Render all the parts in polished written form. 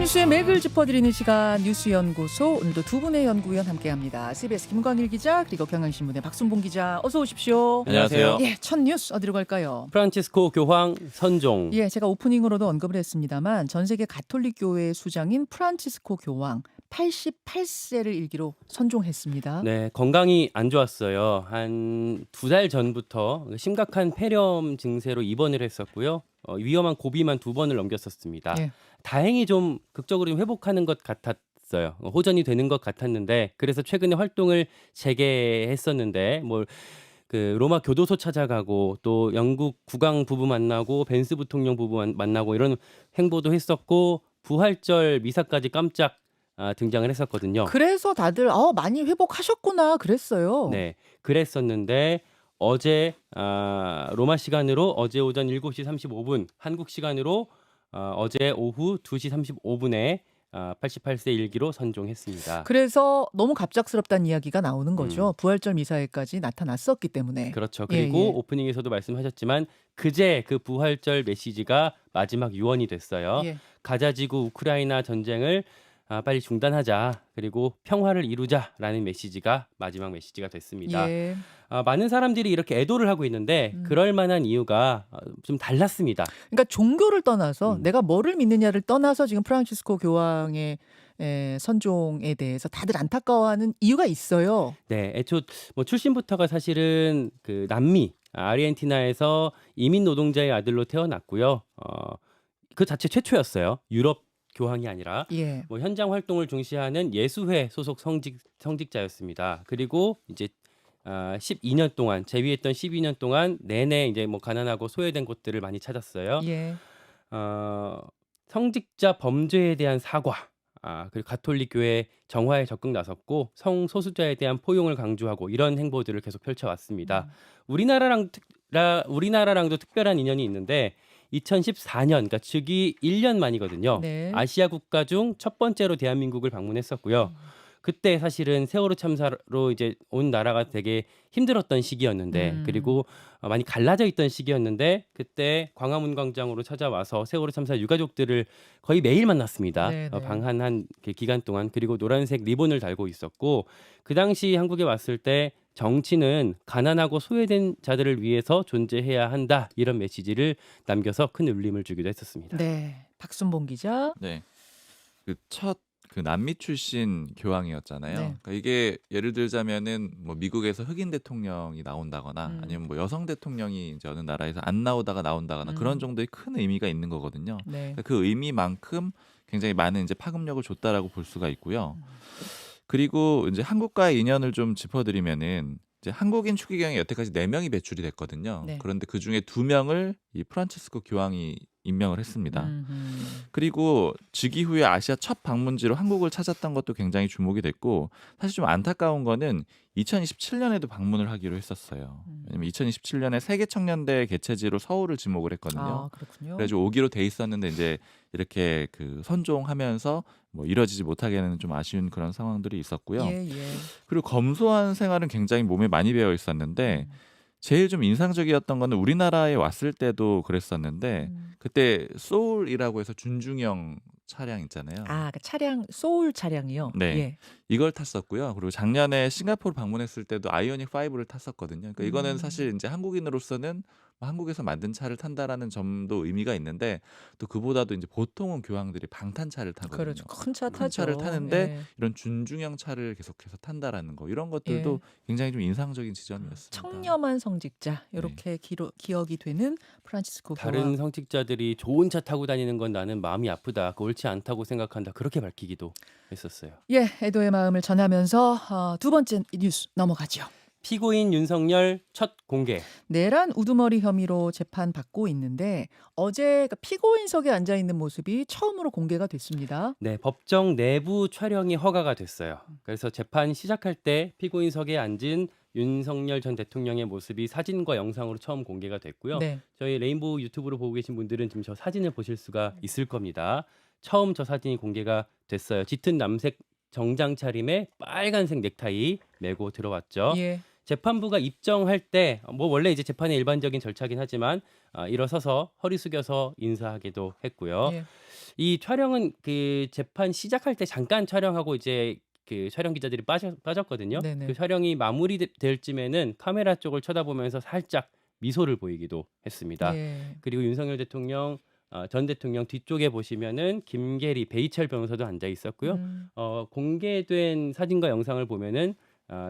뉴스의 맥을 짚어드리는 시간 뉴스연구소, 오늘도 두 분의 연구위원 함께합니다. CBS 김광일 기자 그리고 경향신문의 박순봉 기자, 어서 오십시오. 안녕하세요. 예, 첫 뉴스 어디로 갈까요? 프란치스코 교황 선종. 예, 제가 오프닝으로도 언급을 했습니다만 전 세계 가톨릭 교회의 수장인 프란치스코 교황 88세를 일기로 선종했습니다. 네, 건강이 안 좋았어요. 한 2달 전부터 심각한 폐렴 증세로 입원을 했었고요. 위험한 고비만 2번을 넘겼었습니다. 예. 다행히 좀 극적으로 좀 회복하는 것 같았어요. 호전이 되는 것 같았는데, 그래서 최근에 활동을 재개했었는데 그 로마 교도소 찾아가고 또 영국 국왕 부부 만나고 벤스 부통령 부부 만나고 이런 행보도 했었고, 부활절 미사까지 깜짝 등장을 했었거든요. 그래서 다들 많이 회복하셨구나 그랬어요. 네, 그랬었는데 어제 로마 시간으로 어제 오전 7시 35분, 한국 시간으로 어제 오후 2시 35분에 88세 일기로 선종했습니다. 그래서 너무 갑작스럽다는 이야기가 나오는 거죠. 부활절 미사에까지 나타났었기 때문에. 그렇죠. 예, 그리고 예. 오프닝에서도 말씀하셨지만 그제 그 부활절 메시지가 마지막 유언이 됐어요. 예. 가자지구 우크라이나 전쟁을 빨리 중단하자, 그리고 평화를 이루자라는 메시지가 마지막 메시지가 됐습니다. 예. 많은 사람들이 이렇게 애도를 하고 있는데 그럴 만한 이유가 좀 달랐습니다. 그러니까 종교를 떠나서 내가 뭐를 믿느냐를 떠나서 지금 프란치스코 교황의 선종에 대해서 다들 안타까워하는 이유가 있어요. 네, 애초 출신부터가 사실은 그 남미 아르헨티나에서 이민 노동자의 아들로 태어났고요. 그 자체 최초였어요. 유럽 교황이 아니라 예. 현장 활동을 중시하는 예수회 소속 성직자였습니다. 그리고 이제 12년 동안 재위했던 12년 동안 내내 이제 가난하고 소외된 곳들을 많이 찾았어요. 예. 성직자 범죄에 대한 사과, 그리고 가톨릭 교회 정화에 적극 나섰고 성소수자에 대한 포용을 강조하고 이런 행보들을 계속 펼쳐왔습니다. 우리나라랑도 특별한 인연이 있는데 2014년, 그러니까 즉위 1년 만이거든요. 네. 아시아 국가 중 첫 번째로 대한민국을 방문했었고요. 그때 사실은 세월호 참사로 이제 온 나라가 되게 힘들었던 시기였는데, 그리고 많이 갈라져 있던 시기였는데, 그때 광화문 광장으로 찾아와서 세월호 참사 유가족들을 거의 매일 만났습니다. 네, 네. 방한한 기간 동안. 그리고 노란색 리본을 달고 있었고, 그 당시 한국에 왔을 때 정치는 가난하고 소외된 자들을 위해서 존재해야 한다, 이런 메시지를 남겨서 큰 울림을 주기도 했었습니다. 네. 박순봉 기자. 네. 그 남미 출신 교황이었잖아요. 네. 그러니까 이게 예를 들자면은 미국에서 흑인 대통령이 나온다거나 아니면 여성 대통령이 이제 어느 나라에서 안 나오다가 나온다거나 그런 정도의 큰 의미가 있는 거거든요. 네. 그러니까 그 의미만큼 굉장히 많은 이제 파급력을 줬다라고 볼 수가 있고요. 그리고 이제 한국과의 인연을 좀 짚어드리면은 이제 한국인 추기경에 여태까지 4명이 배출이 됐거든요. 네. 그런데 그 중에 2명을 이 프란치스코 교황이 임명을 했습니다. 그리고 즉위 후에 아시아 첫 방문지로 한국을 찾았던 것도 굉장히 주목이 됐고, 사실 좀 안타까운 거는 2027년에도 방문을 하기로 했었어요. 왜냐면 2027년에 세계 청년대 개최지로 서울을 지목을 했거든요. 그렇군요. 그래가지고 오기로 돼 있었는데 이제 이렇게 그 선종하면서 이뤄지지 못하게는 좀 아쉬운 그런 상황들이 있었고요. 예, 예. 그리고 검소한 생활은 굉장히 몸에 많이 배어 있었는데 제일 좀 인상적이었던 거는 우리나라에 왔을 때도 그랬었는데 그때 소울이라고 해서 준중형 차량 있잖아요. 그 차량 소울 차량이요. 네. 예. 이걸 탔었고요. 그리고 작년에 싱가포르 방문했을 때도 아이오닉 5를 탔었거든요. 그러니까 이거는 사실 이제 한국인으로서는 한국에서 만든 차를 탄다라는 점도 의미가 있는데, 또 그보다도 이제 보통은 교황들이 방탄차를 타거든요. 그렇죠. 큰 차 큰 타죠. 차를 타는데 예. 이런 준중형 차를 계속해서 탄다라는 거, 이런 것들도 굉장히 좀 인상적인 지점이었습니다. 청렴한 성직자, 이렇게 기억이 되는 프란치스코 교황. 다른 성직자들이 좋은 차 타고 다니는 건 나는 마음이 아프다, 옳지 않다고 생각한다, 그렇게 밝히기도 했었어요. 예, 애도의 마음을 전하면서 두 번째 뉴스 넘어가죠. 피고인 윤석열 첫 공개. 내란 우두머리 혐의로 재판받고 있는데 어제 피고인석에 앉아 있는 모습이 처음으로 공개가 됐습니다. 네, 법정 내부 촬영이 허가가 됐어요. 그래서 재판 시작할 때 피고인석에 앉은 윤석열 전 대통령의 모습이 사진과 영상으로 처음 공개가 됐고요. 네. 저희 레인보우 유튜브로 보고 계신 분들은 지금 저 사진을 보실 수가 있을 겁니다. 처음 저 사진이 공개가 됐어요. 짙은 남색 정장 차림에 빨간색 넥타이 메고 들어왔죠. 예. 재판부가 입정할 때 원래 이제 재판의 일반적인 절차긴 하지만 일어서서 허리 숙여서 인사하기도 했고요. 예. 이 촬영은 그 재판 시작할 때 잠깐 촬영하고 이제 그 촬영 기자들이 빠졌거든요. 그 네네. 촬영이 마무리될 쯤에는 카메라 쪽을 쳐다보면서 살짝 미소를 보이기도 했습니다. 예. 그리고 윤석열 대통령 전 대통령 뒤쪽에 보시면은 김계리, 베이철 변호사도 앉아 있었고요. 음. 공개된 사진과 영상을 보면은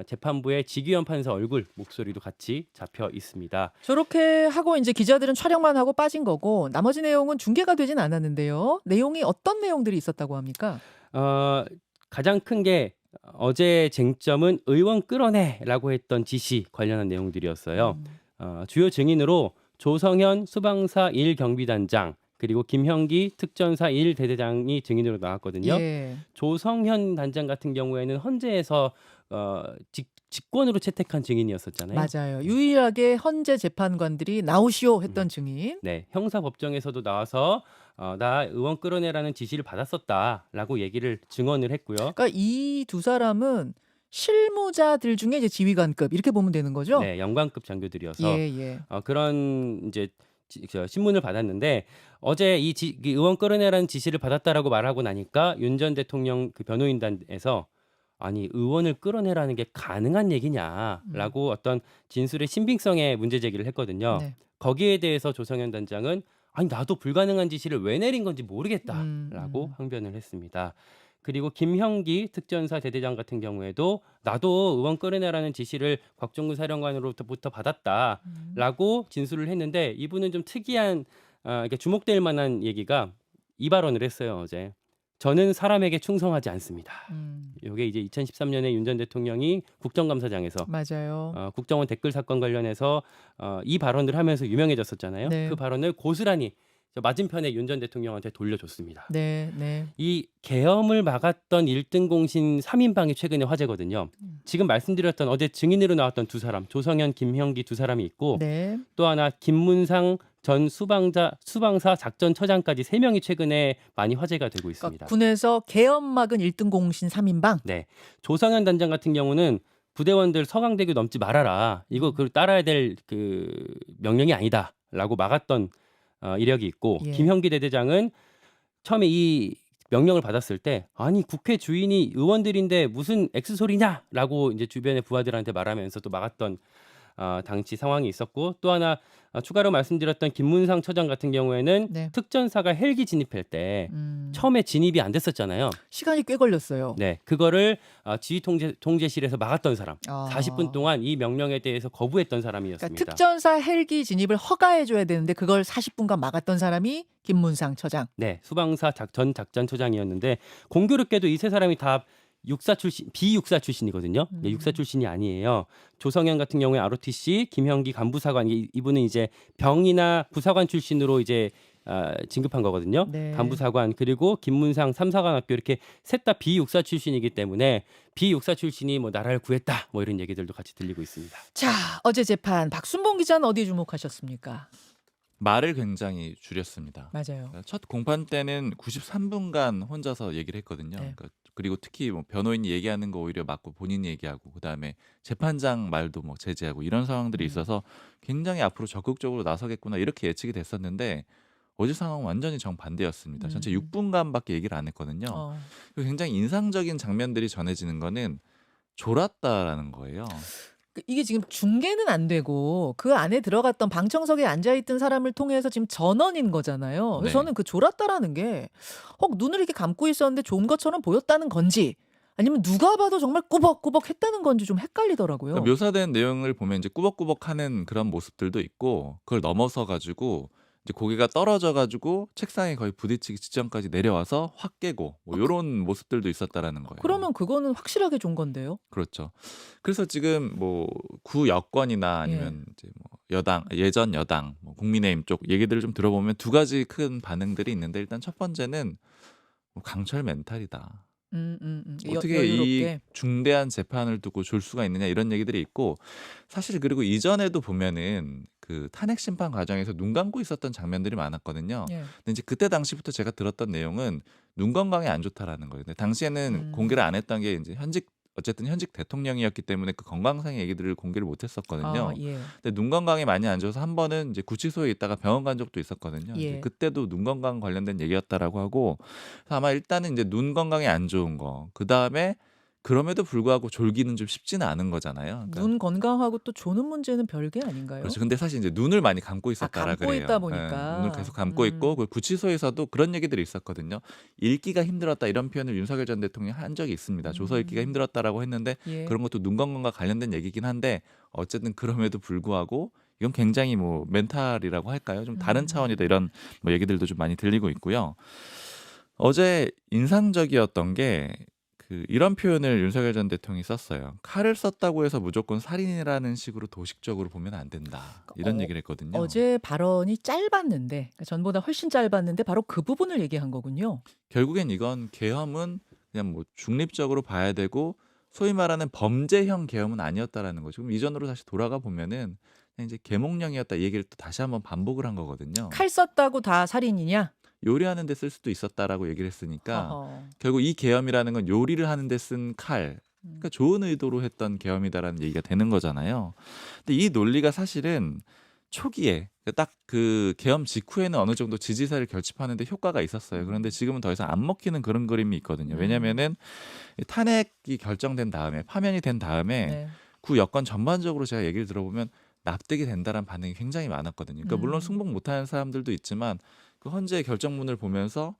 재판부의 지기현 판사 얼굴, 목소리도 같이 잡혀 있습니다. 저렇게 하고 이제 기자들은 촬영만 하고 빠진 거고 나머지 내용은 중계가 되진 않았는데요. 내용이 어떤 내용들이 있었다고 합니까? 가장 큰 게 어제 쟁점은 의원 끌어내라고 했던 지시 관련한 내용들이었어요. 주요 증인으로 조성현 수방사 1경비단장 그리고 김형기 특전사 1대대장이 증인으로 나왔거든요. 예. 조성현 단장 같은 경우에는 헌재에서 직권으로 채택한 증인이었었잖아요. 맞아요. 유일하게 헌재 재판관들이 나오시오 했던 증인. 네, 형사법정에서도 나와서 나 의원 끌어내라는 지시를 받았었다라고 얘기를 증언을 했고요. 그러니까 이 두 사람은 실무자들 중에 이제 지휘관급 이렇게 보면 되는 거죠? 네, 영관급 장교들이어서 예. 그런 이제 신문을 받았는데 어제 이 의원 끌어내라는 지시를 받았다라고 말하고 나니까 윤 전 대통령 그 변호인단에서 아니 의원을 끌어내라는 게 가능한 얘기냐라고 어떤 진술의 신빙성에 문제 제기를 했거든요. 네. 거기에 대해서 조성현 단장은 아니 나도 불가능한 지시를 왜 내린 건지 모르겠다라고 항변을 했습니다. 그리고 김형기 특전사 대대장 같은 경우에도 나도 의원 끌어내라는 지시를 곽종근 사령관으로부터 받았다라고 진술을 했는데 이분은 좀 특이한 이렇게 주목될 만한 얘기가 이 발언을 했어요. 어제. 저는 사람에게 충성하지 않습니다. 이게 이제 2013년에 윤 전 대통령이 국정감사장에서 맞아요. 국정원 댓글 사건 관련해서 이 발언을 하면서 유명해졌었잖아요. 네. 그 발언을 고스란히 맞은편에 윤 전 대통령한테 돌려줬습니다. 네. 이 계엄을 막았던 1등 공신 3인방이 최근에 화제거든요. 지금 말씀드렸던 어제 증인으로 나왔던 두 사람, 조성현, 김형기 두 사람이 있고 네. 또 하나 김문상 전 수방사 작전처장까지 3명이 최근에 많이 화제가 되고 있습니다. 그러니까 군에서 계엄 막은 1등 공신 3인방. 네, 조성현 단장 같은 경우는 부대원들 서강대교 넘지 말아라. 이거 그 따라야 될 그 명령이 아니다라고 막았던 이력이 있고 예. 김형기 대대장은 처음에 이 명령을 받았을 때 아니 국회 주인이 의원들인데 무슨 엑스소리냐라고 이제 주변의 부하들한테 말하면서 또 막았던 당시 상황이 있었고 또 하나 추가로 말씀드렸던 김문상 처장 같은 경우에는 네. 특전사가 헬기 진입할 때 처음에 진입이 안 됐었잖아요. 시간이 꽤 걸렸어요. 네, 그거를 지휘 통제실에서 막았던 사람. 아. 40분 동안 이 명령에 대해서 거부했던 그러니까 사람이었습니다. 특전사 헬기 진입을 허가해줘야 되는데 그걸 40분간 막았던 사람이 김문상 처장. 네, 수방사 전 작전처장이었는데 공교롭게도 이 세 사람이 다 육사 출신, 비육사 출신이거든요. 네, 육사 출신이 아니에요. 조성현 같은 경우에 ROTC, 김형기 간부사관, 이분은 이제 병이나 부사관 출신으로 이제 진급한 거거든요. 네. 간부사관 그리고 김문상 삼사관학교 이렇게 셋 다 비육사 출신이기 때문에 비육사 출신이 뭐 나라를 구했다 뭐 이런 얘기들도 같이 들리고 있습니다. 자, 어제 재판 박순봉 기자는 어디에 주목하셨습니까? 말을 굉장히 줄였습니다. 맞아요. 첫 공판 때는 93분간 혼자서 얘기를 했거든요. 네. 그리고 특히 뭐 변호인이 얘기하는 거 오히려 맞고 본인이 얘기하고 그다음에 재판장 말도 뭐 제지하고 이런 상황들이 있어서 굉장히 앞으로 적극적으로 나서겠구나 이렇게 예측이 됐었는데 어제 상황은 완전히 정반대였습니다. 전체 6분간밖에 얘기를 안 했거든요. 그리고 굉장히 인상적인 장면들이 전해지는 거는 졸았다라는 거예요. 이게 지금 중계는 안 되고 그 안에 들어갔던 방청석에 앉아있던 사람을 통해서 지금 전원인 거잖아요. 그래서 네. 저는 그 졸았다라는 게 혹 눈을 이렇게 감고 있었는데 좋은 것처럼 보였다는 건지 아니면 누가 봐도 정말 꾸벅꾸벅 했다는 건지 좀 헷갈리더라고요. 그러니까 묘사된 내용을 보면 이제 꾸벅꾸벅하는 그런 모습들도 있고 그걸 넘어서 가지고 이제 고개가 떨어져 가지고 책상에 거의 부딪히기 직전까지 내려와서 확 깨고 뭐 요런 모습들도 있었다라는 거예요. 그러면 그거는 확실하게 좋은 건데요. 그렇죠. 그래서 지금 뭐 구 여권이나 아니면 이제 뭐 여당 예전 여당 뭐 국민의힘 쪽 얘기들을 좀 들어보면 두 가지 큰 반응들이 있는데 일단 첫 번째는 뭐 강철 멘탈이다. 어떻게 이 여유롭게. 중대한 재판을 두고 졸 수가 있느냐 이런 얘기들이 있고 사실 그리고 이전에도 보면은 그 탄핵 심판 과정에서 눈 감고 있었던 장면들이 많았거든요. 예. 근데 이제 그때 당시부터 제가 들었던 내용은 눈 건강에 안 좋다라는 거예요. 근데 당시에는 공개를 안 했던 게 이제 현직 어쨌든 현직 대통령이었기 때문에 그 건강상의 얘기들을 공개를 못 아, 했었거든요. 예. 근데 눈 건강이 많이 안 좋아서 한 번은 이제 구치소에 있다가 병원 간 적도 있었거든요. 이제 예. 그때도 눈 건강 관련된 얘기였다라고 하고 그래서 아마 일단은 이제 눈 건강이 안 좋은 거 그다음에 그럼에도 불구하고 졸기는 좀 쉽지는 않은 거잖아요. 그러니까 눈 건강하고 또 조는 문제는 별개 아닌가요? 그렇죠. 근데 사실 이제 눈을 많이 감고 아, 있었다라 감고 있다 그래요. 예. 눈을 계속 보니까. 감고 있고 그 구치소에서도 그런 얘기들이 있었거든요. "읽기가 힘들었다." 이런 표현을 윤석열 전 대통령이 한 적이 있습니다. "조서 읽기가 음. 힘들었다."라고 했는데 예. 그런 것도 눈 건강과 관련된 얘기긴 한데 어쨌든 그럼에도 불구하고 이건 굉장히 뭐 멘탈이라고 할까요? 좀 다른 차원이다 이런 뭐 얘기들도 좀 많이 들리고 있고요. 어제 인상적이었던 게 이런 표현을 윤석열 전 대통령이 썼어요. "칼을 썼다고 해서 무조건 살인이라는 식으로 도식적으로 보면 안 된다." 이런 얘기를 했거든요. 어제 발언이 짧았는데 그러니까 전보다 훨씬 짧았는데 바로 그 부분을 얘기한 거군요. 결국엔 이건 계엄은 그냥 뭐 중립적으로 봐야 되고 소위 말하는 범죄형 계엄은 아니었다라는 거죠. 그럼 이전으로 다시 돌아가 보면은 그냥 이제 계몽령이었다 이 얘기를 또 다시 한번 반복을 한 거거든요. 칼 썼다고 다 살인이냐? 요리하는 데 쓸 수도 있었다라고 얘기를 했으니까 허허. 결국 이 계엄이라는 건 요리를 하는 데 쓴 칼, 그러니까 좋은 의도로 했던 계엄이다라는 얘기가 되는 거잖아요. 근데 이 논리가 사실은 초기에 딱 그 계엄 직후에는 어느 정도 지지세를 결집하는 데 효과가 있었어요. 그런데 지금은 더 이상 안 먹히는 그런 그림이 있거든요. 왜냐면은 탄핵이 결정된 다음에 파면이 된 다음에 네. 구 여건 전반적으로 제가 얘기를 들어보면 납득이 된다라는 반응이 굉장히 많았거든요. 그러니까 물론 승복 못하는 사람들도 있지만 그 헌재의 결정문을 보면서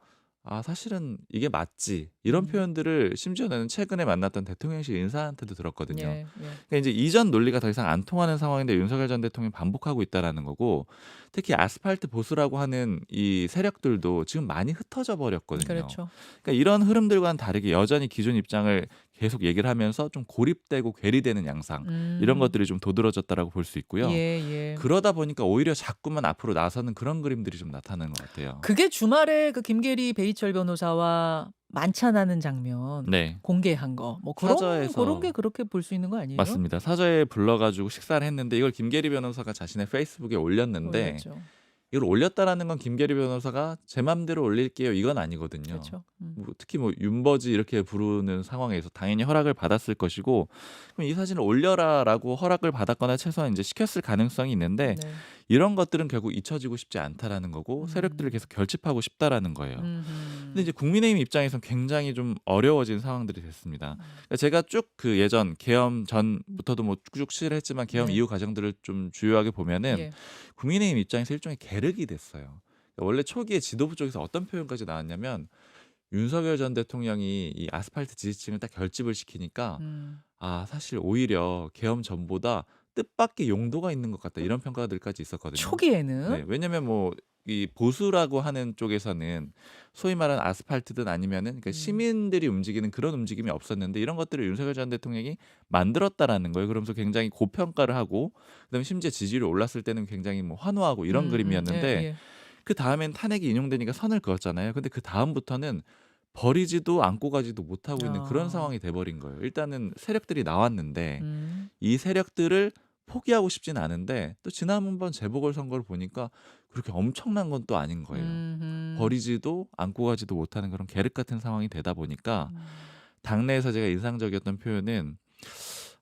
아 사실은 이게 맞지 이런 표현들을 심지어는 최근에 만났던 대통령실 인사한테도 들었거든요. 예. 예. 그러니까 이제 이전 논리가 더 이상 안 통하는 상황인데 윤석열 전 대통령이 반복하고 있다라는 거고 특히 아스팔트 보수라고 하는 이 세력들도 지금 많이 흩어져 버렸거든요. 그렇죠. 그러니까 이런 흐름들과는 다르게 여전히 기존 입장을 계속 얘기를 하면서 좀 고립되고 괴리되는 양상 이런 것들이 좀 도드라졌다라고 볼 수 있고요. 예. 그러다 보니까 오히려 자꾸만 앞으로 나서는 그런 그림들이 좀 나타나는 것 같아요. 그게 주말에 그 김계리 베이철 변호사와 만찬하는 장면 네. 공개한 거 뭐 그런 사저에서 게 그렇게 볼 수 있는 거 아니에요? 맞습니다. 사저에 불러가지고 식사를 했는데 이걸 김계리 변호사가 자신의 페이스북에 올렸는데 올렸죠. 이걸 올렸다라는 건 김계리 변호사가 제 맘대로 올릴게요 이건 아니거든요. 그렇죠. 뭐 특히 뭐 윤버지 이렇게 부르는 상황에서 당연히 허락을 받았을 것이고 그럼 이 사진을 올려라라고 허락을 받았거나 최소한 이제 시켰을 가능성이 있는데 네. 이런 것들은 결국 잊혀지고 싶지 않다라는 거고 세력들을 계속 결집하고 싶다라는 거예요. 근데 이제 국민의힘 입장에서는 굉장히 좀 어려워진 상황들이 됐습니다. 그러니까 제가 쭉 그 예전 계엄 전부터도 뭐 쭉 시를 했지만 계엄 네. 이후 과정들을 좀 주요하게 보면은 예. 국민의힘 입장에서 일종의 계륵이 됐어요. 그러니까 원래 초기에 지도부 쪽에서 어떤 표현까지 나왔냐면 윤석열 전 대통령이 이 아스팔트 지지층을 딱 결집을 시키니까 아 사실 오히려 계엄 전보다 뜻밖의 용도가 있는 것 같다 이런 평가들까지 있었거든요. 초기에는 네, 왜냐면 뭐 이 보수라고 하는 쪽에서는 소위 말하는 아스팔트든 아니면은 그러니까 시민들이 움직이는 그런 움직임이 없었는데 이런 것들을 윤석열 전 대통령이 만들었다라는 거예요. 그러면서 굉장히 고평가를 하고 그다음에 심지어 지지율이 올랐을 때는 굉장히 뭐 환호하고 이런 그림이었는데 예. 그 다음엔 탄핵이 인용되니까 선을 그었잖아요. 근데 그 다음부터는 버리지도 않고 가지도 못하고 있는 그런 아. 상황이 돼버린 거예요. 일단은 세력들이 나왔는데 음. 이 세력들을 포기하고 싶진 않은데 또 지난번 재보궐선거를 보니까 그렇게 엄청난 건 또 아닌 거예요. 버리지도 않고 가지도 못하는 그런 계륵 같은 상황이 되다 보니까 당내에서 제가 인상적이었던 표현은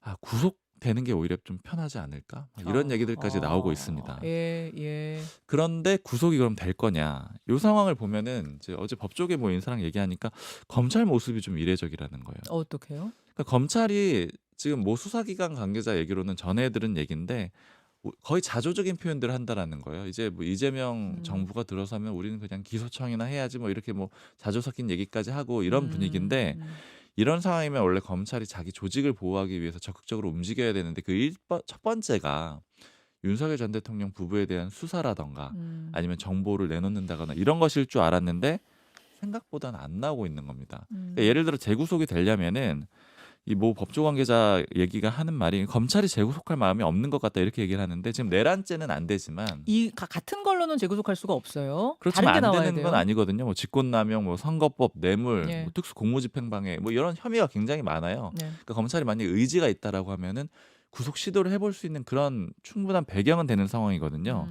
아 구속되는 게 오히려 좀 편하지 않을까? 막 이런 얘기들까지 나오고 있습니다. 예. 그런데 구속이 그럼 될 거냐? 요 상황을 보면은 이제 어제 법조계 뭐 인사랑 얘기하니까 검찰 모습이 좀 이례적이라는 거예요. 어떡해요? 그러니까 검찰이 지금 모 수사기관 관계자 얘기로는 전해 들은 얘기인데 거의 자조적인 표현들을 한다라는 거예요. 이제 뭐 이재명 정부가 들어서면 우리는 그냥 기소청이나 해야지 뭐 이렇게 뭐 자조 섞인 얘기까지 하고 이런 분위기인데 이런 상황이면 원래 검찰이 자기 조직을 보호하기 위해서 적극적으로 움직여야 되는데 첫 번째가 윤석열 전 대통령 부부에 대한 수사라던가 아니면 정보를 내놓는다거나 이런 것일 줄 알았는데 생각보다는 안 나오고 있는 겁니다. 그러니까 예를 들어 재구속이 되려면은 이 모 법조 관계자 얘기가 하는 말이 검찰이 재구속할 마음이 없는 것 같다 이렇게 얘기를 하는데 지금 내란죄는 안 되지만 이 같은 걸로는 재구속할 수가 없어요. 그렇지만 다른 게 안 나와야 되는 건 돼요. 아니거든요. 뭐 직권남용, 뭐 선거법, 뇌물, 예. 뭐 특수 공무집행방해 뭐 이런 혐의가 굉장히 많아요. 네. 그러니까 검찰이 만약 의지가 있다라고 하면은 구속 시도를 해볼 수 있는 그런 충분한 배경은 되는 상황이거든요.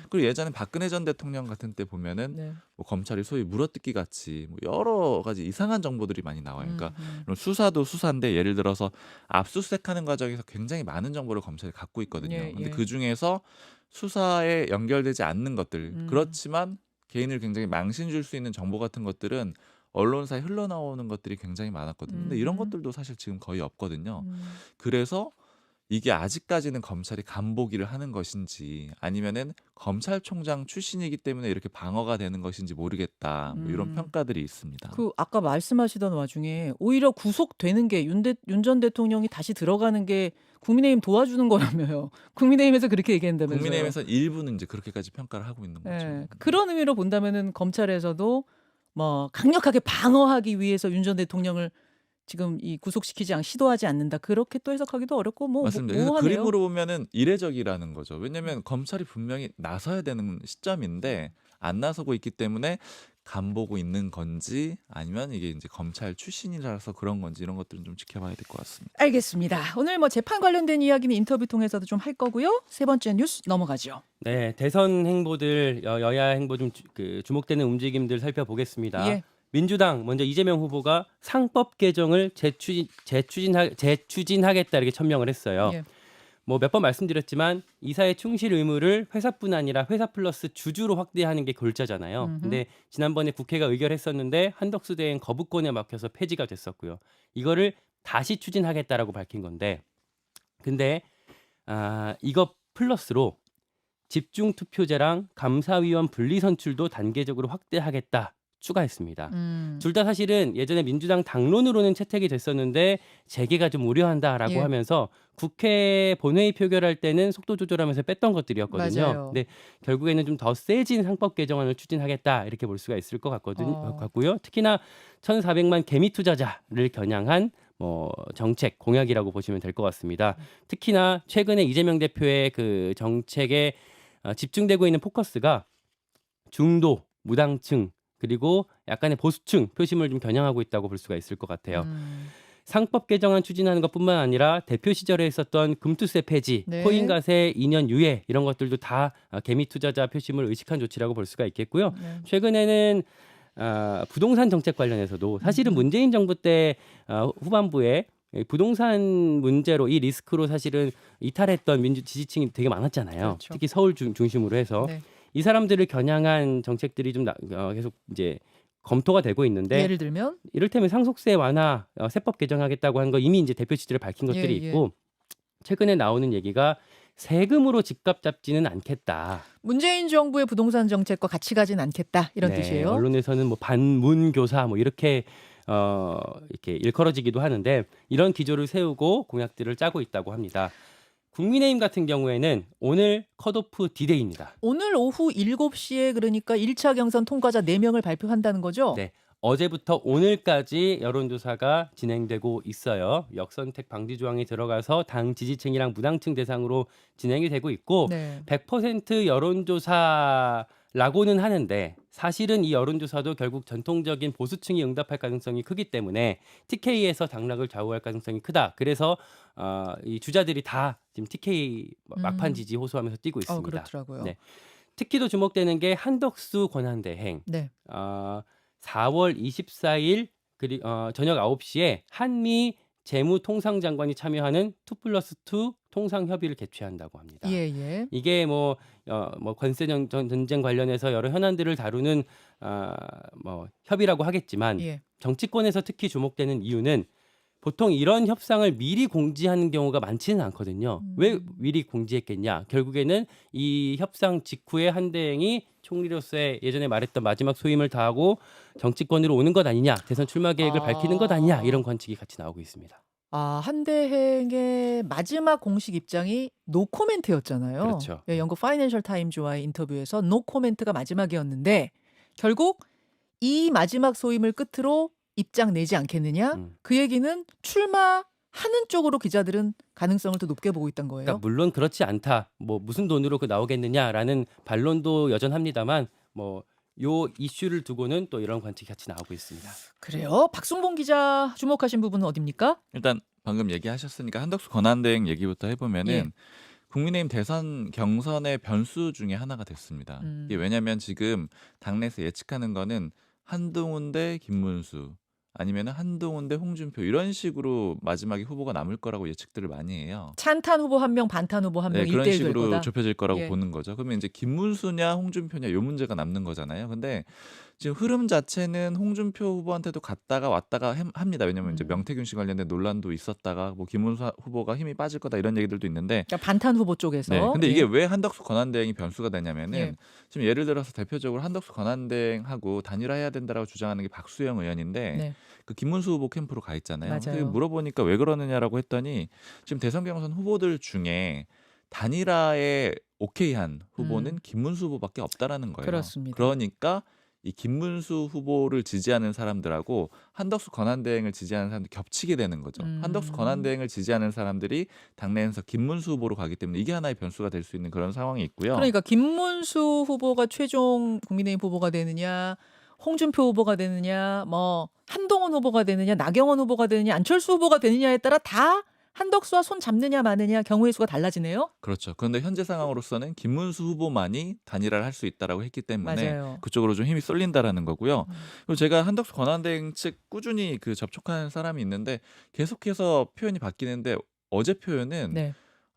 그리고 예전에 박근혜 전 대통령 같은 때 보면은 네. 뭐 검찰이 소위 물어뜯기 같이 뭐 여러 가지 이상한 정보들이 많이 나와요. 그러니까 그럼 수사도 수사인데 예를 들어서 압수수색하는 과정에서 굉장히 많은 정보를 검찰이 갖고 있거든요. 예, 근데 예. 그 중에서 수사에 연결되지 않는 것들 음. 그렇지만 개인을 굉장히 망신 줄 수 있는 정보 같은 것들은 언론사에 흘러나오는 것들이 굉장히 많았거든요. 근데 이런 것들도 사실 지금 거의 없거든요. 그래서 이게 아직까지는 검찰이 간보기를 하는 것인지 아니면은 검찰총장 출신이기 때문에 이렇게 방어가 되는 것인지 모르겠다. 뭐 이런 평가들이 있습니다. 그 아까 말씀하시던 와중에 오히려 구속되는 게 윤 전 대통령이 다시 들어가는 게 국민의힘 도와주는 거라며요. 국민의힘에서 그렇게 얘기한다면서요. 국민의힘에서 일부는 이제 그렇게까지 평가를 하고 있는 거죠. 예, 그런 의미로 본다면은 검찰에서도 뭐 강력하게 방어하기 위해서 윤 전 대통령을 지금 이 구속시키지 시도하지 않는다. 그렇게 또 해석하기도 어렵고 맞습니다. 그래서 모호하네요. 그림으로 보면은 이례적이라는 거죠. 왜냐하면 검찰이 분명히 나서야 되는 시점인데 안 나서고 있기 때문에 간보고 있는 건지 아니면 이게 이제 검찰 출신이라서 그런 건지 이런 것들은 좀 지켜봐야 될 것 같습니다. 알겠습니다. 오늘 뭐 재판 관련된 이야기는 인터뷰 통해서도 좀 할 거고요. 세 번째 뉴스 넘어가죠. 네, 대선 행보들 여야 행보 좀 주목되는 움직임들 살펴보겠습니다. 예. 민주당 먼저 이재명 후보가 상법 개정을 재추진하겠다 이렇게 천명을 했어요. 예. 뭐 몇 번 말씀드렸지만 이사의 충실 의무를 회사뿐 아니라 회사 플러스 주주로 확대하는 게 골자잖아요. 근데 지난번에 국회가 의결했었는데 한덕수 대행 거부권에 막혀서 폐지가 됐었고요. 이거를 다시 추진하겠다라고 밝힌 건데, 근데 이거 플러스로 집중 투표제랑 감사위원 분리 선출도 단계적으로 확대하겠다. 추가했습니다. 둘 다 사실은 예전에 민주당 당론으로는 채택이 됐었는데 재개가 좀 우려한다라고 예. 하면서 국회 본회의 표결할 때는 속도 조절하면서 뺐던 것들이었거든요. 맞아요. 근데 결국에는 좀 더 세진 상법 개정안을 추진하겠다 이렇게 볼 수가 있을 것 같고요. 특히나 1,400만 개미 투자자를 겨냥한 정책 공약이라고 보시면 될 것 같습니다. 특히나 최근에 이재명 대표의 그 정책에 집중되고 있는 포커스가 중도, 무당층 그리고 약간의 보수층 표심을 좀 겨냥하고 있다고 볼 수가 있을 것 같아요. 상법 개정안 추진하는 것뿐만 아니라 대표 시절에 있었던 금투세 폐지, 네. 코인가세 2년 유예 이런 것들도 다 개미 투자자 표심을 의식한 조치라고 볼 수가 있겠고요. 네. 최근에는 부동산 정책 관련해서도 사실은 문재인 정부 때 후반부에 부동산 문제로 이 리스크로 사실은 이탈했던 민주 지지층이 되게 많았잖아요. 그렇죠. 특히 서울 중심으로 해서. 네. 이 사람들을 겨냥한 정책들이 좀 계속 이제 검토가 되고 있는데 예를 들면 이를테면 상속세 완화, 세법 개정하겠다고 한 거 이미 이제 대표 취지를 밝힌 것들이 예. 있고 최근에 나오는 얘기가 세금으로 집값 잡지는 않겠다. 문재인 정부의 부동산 정책과 같이 가진 않겠다 이런 네, 뜻이에요. 언론에서는 뭐 반문교사 뭐 이렇게 이렇게 일컬어지기도 하는데 이런 기조를 세우고 공약들을 짜고 있다고 합니다. 국민의힘 같은 경우에는 오늘 컷오프 디데이입니다. 오늘 오후 7시에 그러니까 1차 경선 통과자 4명을 발표한다는 거죠? 네. 어제부터 오늘까지 여론조사가 진행되고 있어요. 역선택 방지 조항이 들어가서 당 지지층이랑 무당층 대상으로 진행이 되고 있고 네. 100% 여론조사라고는 하는데 사실은 이 여론조사도 결국 전통적인 보수층이 응답할 가능성이 크기 때문에 TK에서 당락을 좌우할 가능성이 크다. 그래서 이 주자들이 다 지금 TK 막판 지지 호소하면서 뛰고 있습니다. 그렇더라고요. 네. 특히 또 주목되는 게 한덕수 권한대행. 네. 4월 24일 저녁 9시에 한미 재무통상장관이 참여하는 2+2 통상협의를 개최한다고 합니다. 예. 이게 관세 전쟁 관련해서 여러 현안들을 다루는 협의라고 하겠지만 예. 정치권에서 특히 주목되는 이유는 보통 이런 협상을 미리 공지하는 경우가 많지는 않거든요. 왜 미리 공지했겠냐? 결국에는 이 협상 직후에 한대행이 총리로서의 예전에 말했던 마지막 소임을 다하고 정치권으로 오는 것 아니냐, 대선 출마 계획을 밝히는 것 아니냐 이런 관측이 같이 나오고 있습니다. 한대행의 마지막 공식 입장이 노코멘트였잖아요. 그렇죠. 예, 영국 파이낸셜 타임즈와의 인터뷰에서 노코멘트가 마지막이었는데 결국 이 마지막 소임을 끝으로 입장 내지 않겠느냐? 그 얘기는 출마하는 쪽으로 기자들은 가능성을 더 높게 보고 있던 거예요. 그러니까 물론 그렇지 않다. 무슨 돈으로 나오겠느냐라는 반론도 여전합니다만 요 이슈를 두고는 또 이런 관측이 같이 나오고 있습니다. 그래요? 박순봉 기자 주목하신 부분은 어디입니까? 일단 방금 얘기하셨으니까 한덕수 권한대행 얘기부터 해보면은 예. 국민의힘 대선 경선의 변수 중에 하나가 됐습니다. 이게 왜냐하면 지금 당내에서 예측하는 거는 한동훈 대 김문수 아니면 한동훈 대 홍준표 이런 식으로 마지막에 후보가 남을 거라고 예측들을 많이 해요. 찬탄 후보 한 명, 반탄 후보 한 명, 네, 그런 1대1 될 식으로 거다. 좁혀질 거라고 예. 보는 거죠. 그러면 이제 김문수냐 홍준표냐 요 문제가 남는 거잖아요. 근데 지금 흐름 자체는 홍준표 후보한테도 갔다가 왔다가 합니다. 왜냐하면 이제 명태균 씨 관련된 논란도 있었다가 뭐 김문수 후보가 힘이 빠질 거다 이런 얘기들도 있는데 그러니까 반탄 후보 쪽에서. 네, 근데 예. 이게 왜 한덕수 권한대행이 변수가 되냐면은 예. 지금 예를 들어서 대표적으로 한덕수 권한대행하고 단일화해야 된다라고 주장하는 게 박수영 의원인데 네. 그 김문수 후보 캠프로 가 있잖아요. 맞아요. 그래서 물어보니까 왜 그러느냐라고 했더니 지금 대선 경선 후보들 중에 단일화에 오케이한 후보는 김문수 후보밖에 없다라는 거예요. 그렇습니다. 그러니까 이 김문수 후보를 지지하는 사람들하고 한덕수 권한대행을 지지하는 사람들이 겹치게 되는 거죠. 한덕수 권한대행을 지지하는 사람들이 당내에서 김문수 후보로 가기 때문에 이게 하나의 변수가 될 수 있는 그런 상황이 있고요. 그러니까 김문수 후보가 최종 국민의힘 후보가 되느냐, 홍준표 후보가 되느냐, 뭐 한동훈 후보가 되느냐, 나경원 후보가 되느냐, 안철수 후보가 되느냐에 따라 다 한덕수와 손 잡느냐 마느냐 경우의 수가 달라지네요. 그렇죠. 그런데 현재 상황으로서는 김문수 후보만이 단일화를 할 수 있다라고 했기 때문에 맞아요. 그쪽으로 좀 힘이 쏠린다라는 거고요. 그리고 제가 한덕수 권한대행 측 꾸준히 그 접촉하는 사람이 있는데 계속해서 표현이 바뀌는데 어제 표현은 네.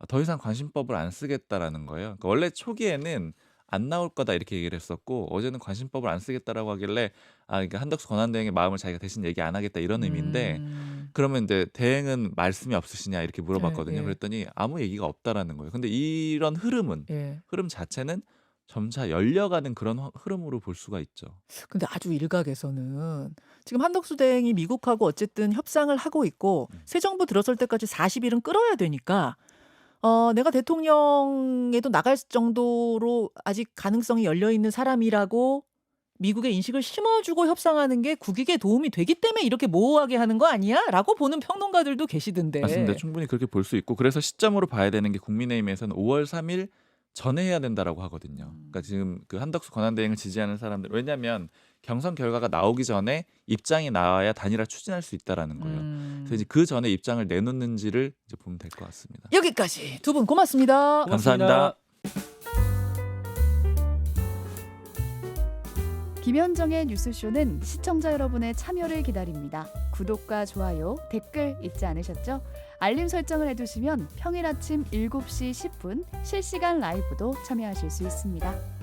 더 이상 관심법을 안 쓰겠다라는 거예요. 그러니까 원래 초기에는 안 나올 거다 이렇게 얘기를 했었고 어제는 관심법을 안 쓰겠다라고 하길래 그러니까 한덕수 권한대행의 마음을 자기가 대신 얘기 안 하겠다 이런 의미인데 그러면 이제 대행은 말씀이 없으시냐 이렇게 물어봤거든요. 예. 그랬더니 아무 얘기가 없다라는 거예요. 근데 이런 예. 흐름 자체는 점차 열려가는 그런 흐름으로 볼 수가 있죠. 근데 아주 일각에서는 지금 한덕수 대행이 미국하고 어쨌든 협상을 하고 있고 새 정부 들어설 때까지 40일은 끌어야 되니까 내가 대통령에도 나갈 정도로 아직 가능성이 열려 있는 사람이라고 미국의 인식을 심어주고 협상하는 게 국익에 도움이 되기 때문에 이렇게 모호하게 하는 거 아니야? 라고 보는 평론가들도 계시던데. 맞습니다. 충분히 그렇게 볼 수 있고 그래서 시점으로 봐야 되는 게 국민의힘에서는 5월 3일 전에 해야 된다라고 하거든요. 그러니까 지금 그 한덕수 권한대행을 지지하는 사람들 왜냐하면 경선 결과가 나오기 전에 입장이 나와야 단일화 추진할 수 있다라는 거예요. 그래서 이제 그 전에 입장을 내놓는지를 이제 보면 될 것 같습니다. 여기까지 두 분 고맙습니다. 감사합니다. 김현정의 뉴스쇼는 시청자 여러분의 참여를 기다립니다. 구독과 좋아요, 댓글 잊지 않으셨죠? 알림 설정을 해두시면 평일 아침 7시 10분 실시간 라이브도 참여하실 수 있습니다.